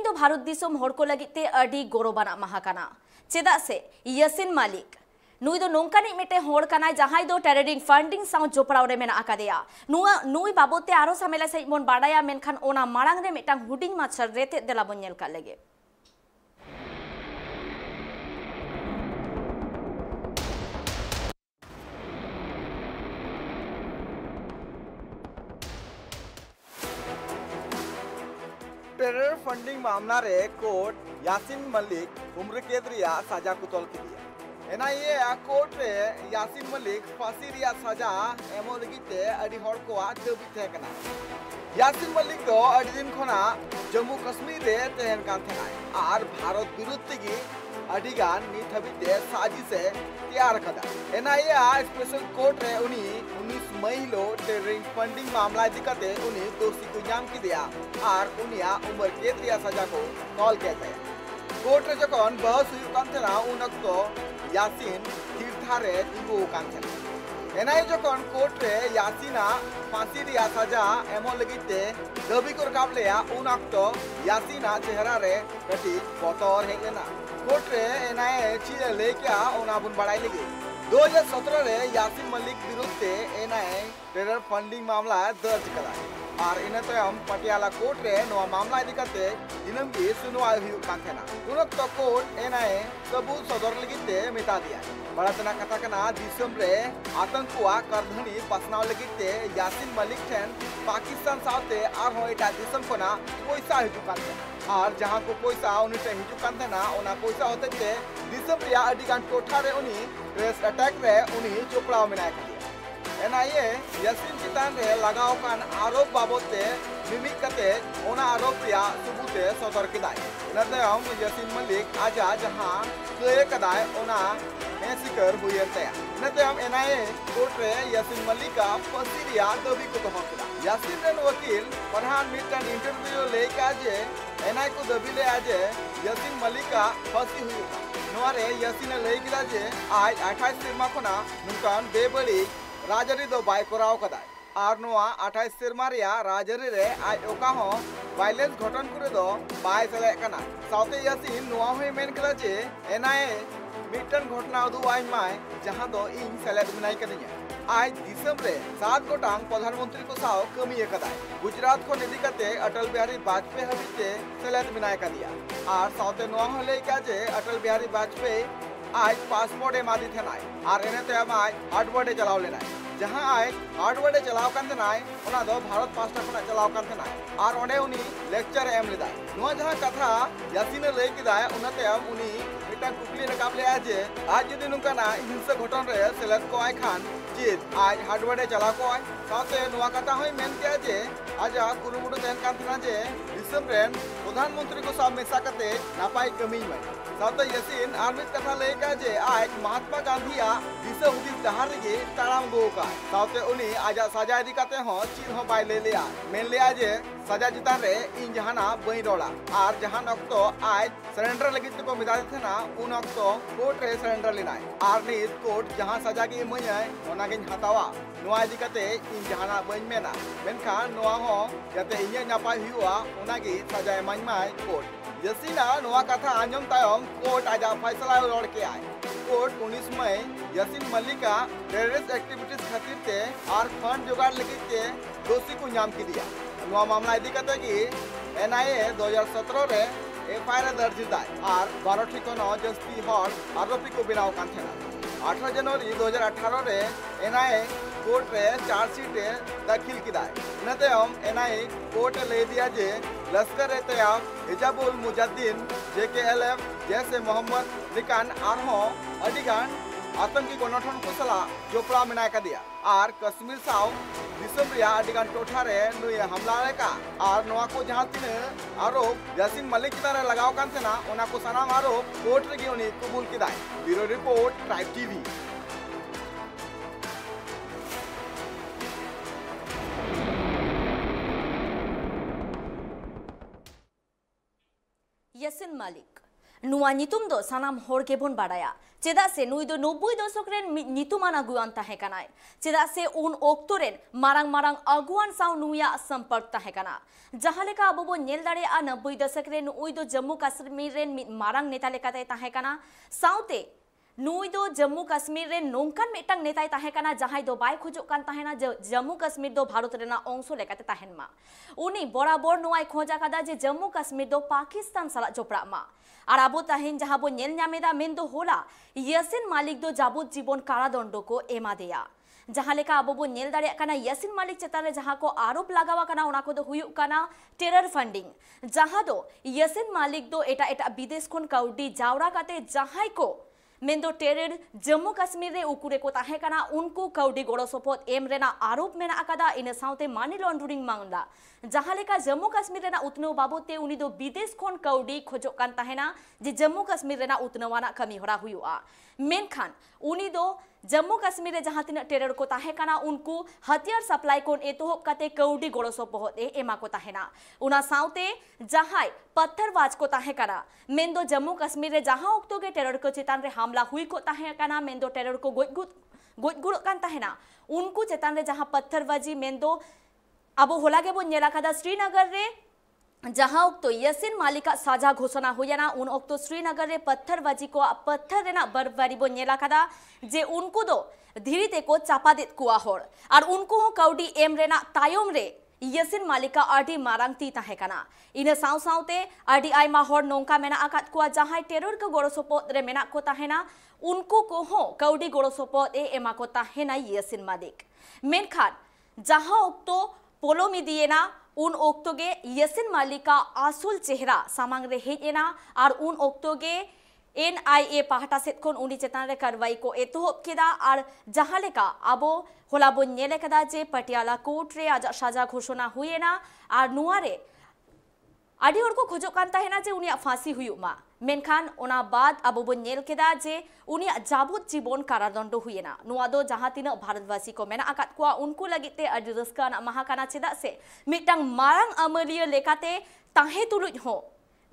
दो भारत दिसोम हर को लगिते अडी गौरवाना माहा काना चेदा से यासिन मालिक नुई दो नोंकानी मिटे हर काना जहां दो टेररिंग फंडिंग साउ जोपड़ाव रे मेना आकादेया नुई बाबते आरो सामेला सही बन बाडाया मेनखान ओना मारांग रे मिटांग हुडिंग माछर रेते देला बन नेल का लगे टेरर फंडिंग मामला रे कोर्ट यासिन मलिक उम्र कैद रिया सजा को तौल की एनआईए कोर्ट रे यासिन मलिक फांसी रिया सजा एमो लगिते अडी हर को दाबी थे कना यासिन मलिक दो अडी दिन खना जम्मू कश्मीर रे तहन कान थनाय आर भारत विरुद्ध की अडिगान नित हबिते साजिशे तैयार कदा एनआईए स्पेशल कोर्ट रे उनी 19 मई लो टेररिंग फंडिंग मामला दिकते उनी दोषी को नाम की दिया आर उनिया उम्र कैद रिया सजा को तौल कहते हैं कोर्ट रे जखन बहस हुई कान थना उन अक्तो यासिन तीर्था रे तिगो कान थना एनआईए जखन कोर्ट रे यासिना फांसी रिया सजा एमो लगिते दाबी को रकाब लेया उन अक्तो यासिना चेहरा रे कटी बतर हे लेना कोर्ट रे एनआईए चीज लेके ओना बुन बड़ाई लगी 2017 रे यासिन मलिक विरुद्ध एनआईए टेरर फंडिंग मामला दर्ज करा और इन तयम पटियाला कोर्ट रे नवा मामला इदी करते दिनम की सुनवाई हुई कान थेना उन तो कोर्ट एनआईए सबूत सदर लगिते मिटा दिया बड़ातना कथा कना दिसम रे आतंकवा करधनी पसनाव लगिते यासिन मलिक ठेन पाकिस्तान साथे आर हो एटा दिसम कोना पैसा हिजु कान और जहां को पैसा उनी ते हिजु कान थेना ओना पैसा होते ते दिसम रिया अडिगान टोठा रे उनी रेस अटैक रे उनी चोपड़ाव मिनाय एनआईए यासिन चितान रे लगाव कान आरोप बाबते मिमिक कते ओना आरोप रिया सबूते सदर किदाय नतयम यासिन मलिक आजा जहां कए कदाय ओना सिकर हुयरते नतयम एनआईए कोर्ट रे यासिन मलिक का फांसी रिया दाबी को दहो किदा यासिन रेन वकील प्रधान मिटन इंटरव्यू लेके आजे एनआईए को दाबी ले आजे यासिन मलिक का फांसी हुई नोरे यासिन ले किदा जे आज 28 सिरमा कोना नुकान बेबड़ी राजरी दो बाय कोराव कदा आर नोआ 28 सिरमा रिया राजरी रे आज ओका हो वायलेंस घटन करे दो बाय सले कना साउथे यासिन नोआ होय मेन कदा जे एनआईए मिटन घटना उदु आइ माय जहां दो इन सेलेद बनाई कदिया आज दिसम रे 7 गोटांग प्रधानमंत्री को साव कमी कदा गुजरात को निधि कते अटल बिहारी वाजपेयी हबिते सेलेद बनाई कदिया आर साउथे नोआ हो ले का जे अटल बिहारी वाजपेयी आज पासपोर्ट एमादी थनाय और एने ते आज हार्डवर्डे चलाव लेना जहां आज हार्डवर्डे चलाव कान थनाय ओना दो भारत पास्टा कोना चलाव कान थनाय और ओने उनी लेक्चर एम लेदा नोआ जहां कथा यासिन ले किदाय ओनाते उनी मिटा कुकली रकाब ले आजे आज जदि नुकाना हिंसा घटन रे सेलेद को आय खान चेत आज हार्डवर्डे चलाव को आय साथे नोआ कथा होय मेन के जे आज कुरुमुडु तेन कान थना जे दिसम रेन प्रधानमंत्री को साब मेसा कते नापाय कमी में साथे यासिन आर्मित कथा लेका जे आज महात्मा गांधी दिशा हुदिस डहार गे ताराम गो का साथे उनी आज सजा इदी कते हो चीन हो बाय ले लिया मेन लिया जे सजा जितान रे इन जहाना बई रोला और जहान अक्तो आज सरेंडर लगित को मिदा थना उन अक्तो कोर्ट रे सरेंडर लेनाय आर नित कोर्ट जहां सजा के मय ओना गे हतावा नोआ इदी कते इन जहाना बई मेना मेनखान नोआ हो जते इnya नापाय हुआ ओना गे सजा माय माय कोर्ट यासिना नोआ कथा आंजम तायम कोर्ट आजा फैसला रोड के आए कोर्ट 19 मई यासिन मलिका टेररिस्ट एक्टिविटीज खातिर ते आर फंड जुगाड़ लगी के दोषी को नाम की दिया नोआ मामला इदी कते कि एनआईए 2017 रे एफआईआर दर्ज दाय और 12 ठिकाना जस्ती हॉल आरोपी को बिनाव कान थेना 18 जनवरी 2018 रे एनआईए कोर्ट रे चार्जशीट दाखिल किदाय नतयम एनआईए कोर्ट ले दिया जे लश्कर ए तैयब हिजाबुल मुजाहिदीन जेकेएलएफ जैसे मोहम्मद लिकान आरहो अडिगान आतंकी गठन को सला जोपड़ा मिनाय का दिया और कश्मीर साव दिसम रिया अडिगान टोठा रे नुय हमला रे का और नोआ को जहां तीन आरोप यासिन मलिक तारे लगाव कान थना ओना को सनाम आरोप कोर्ट रे उनी कबूल किदाय bureau report tribe TV Yasin Malik नुआ नितुम दो सानाम होड़ के बोन बाड़ाया चेदा से नुई दो 90 दशक रेन नितुमान अगुआन ताहे कनाय चेदा से उन ओक्तो रेन मारांग मारांग अगुआन साव नुया संपर्क ताहे कना जहां लेका अबो बो नेल दाड़े आ 90 दशक रेन नुई दो जम्मू कश्मीर रेन मारांग नेता लेकाते ताहे कना साउते नुई दो जम्मू कश्मीर रे नोंकान मेटांग नेताय ताहे कना जहां दो बाय खोजोग कान ताहेना जम्मू कश्मीर दो भारत रेना अंश लेकाते ताहेन मा उनी बराबर नोआय खोजा कादा जे जम्मू कश्मीर दो पाकिस्तान साला जोपड़ा मा और आबो ताहेन जहां बो नेल न्यामेदा मेन दो होला यासिन मालिक दो जाबुत जीवन कारादंड को एमा देया जहां लेका आबो बो नेल दाड़े काना यासिन मालिक चेतान रे जहां को आरोप लगावा काना ओना को दो हुयुग काना टेरर फंडिंग जहां दो यासिन मालिक दो एटा एटा विदेश खन काउडी जावरा काते जहां को मेन्दो टेरर जम्मू कश्मीर रे उकुरे को ताहे काना उनको काउडी गोड़ो सपोत एम रेना आरोप मेना अकादा इन साउते मानी लॉन्ड्रिंग मामला जहां लेका जम्मू कश्मीर रेना उतनो बाबते उनी दो विदेश खन काउडी खोजो कान ताहेना जे जम्मू कश्मीर रेना उतनवाना कमी होरा हुयुआ मेनखान उनी दो जम्मू कश्मीर रे जहां तिना टेरर को ताहे काना उनको हथियार सप्लाई कोन एतोहब काते काउडी गोड़ो सपोत ए एमा को ताहेना उना साउते जहां पत्थरबाज को ताहे काना मेन्दो जम्मू कश्मीर रे जहां ओक्तो के टेरर को चेतान रे हमला हुई को ताहे काना मेन्दो टेरर को गोजगुड़ कान ताहेना उनको चेतान रे जहां पत्थरबाजी मेन्दो अबो होलागे बो नेला कादा श्रीनगर रे जहां ओक्तो यासिन मालिका साजा घोषणा हुयना उन ओक्तो श्रीनगर रे पत्थरबाजी को पत्थर रेना बरबारी बो नेला कादा जे उनको दो धीरे ते को चापा देत कुआ होड़ और उनको हो काउडी एम रेना तायम रे यासिन मालिका आडी मारांग ती ताहे कना इन साव सावते आडी आयमा होड़ नोंका मेना आकात कुआ जहां टेरर को गोड़ो सपोत रे मेना को ताहेना उनको को हो काउडी गोड़ो सपोत ए एमा को ताहेना यासिन मालिक मेनखान जहां ओक्तो पोलो मी दिएना उन ओक्तोगे यासिन मालिका आसुल चेहरा सामांग रे हेजेना और उन ओक्तोगे NIA पाहटा सेत कोन उनी चेतान रे कार्रवाई को एतोहब केदा और जहां लेका आबो होला बो नेले कदा जे पटियाला कोर्ट रे आज साजा घोषणा हुएना और नुआ रे आडी हर को खोजो कान ताहेना जे उनिया फांसी हुयुमा मेनखान ओना बाद आबो बो नेल केदा जे उनिया जाबुत जीवन कारादंड हुएना नुआ दो जहां तिना भारतवासी को मेना आकात कुआ उनको लगिते आडी रस्का ना महाकाना चेदा से मिटांग मारांग अमलिया लेकाते ताहे तुलुज हो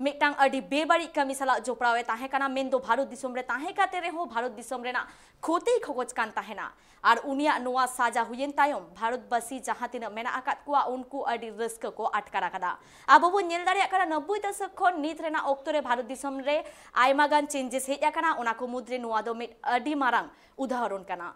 मिटांग आडी बेबाड़ी कमी सला जोपड़ावे ताहे काना मेन्दो भारत दिसोम रे ताहे काते रे हो भारत दिसोम रेना खोते खोज कान ताहेना और उनिया नुआ साजा हुयेन तायम भारतवासी जहां तिना मेना आकात कुआ उनको आडी रस्का को अटकारा कदा आबो बो नेल दाड़े काना 90 दशक खन नित रेना ओक्तो रे भारत दिसोम रे आयमा गान चेंजेस हेज आकाना ओना को मुद्रे नुआ दो मिट आडी मारांग उदाहरण काना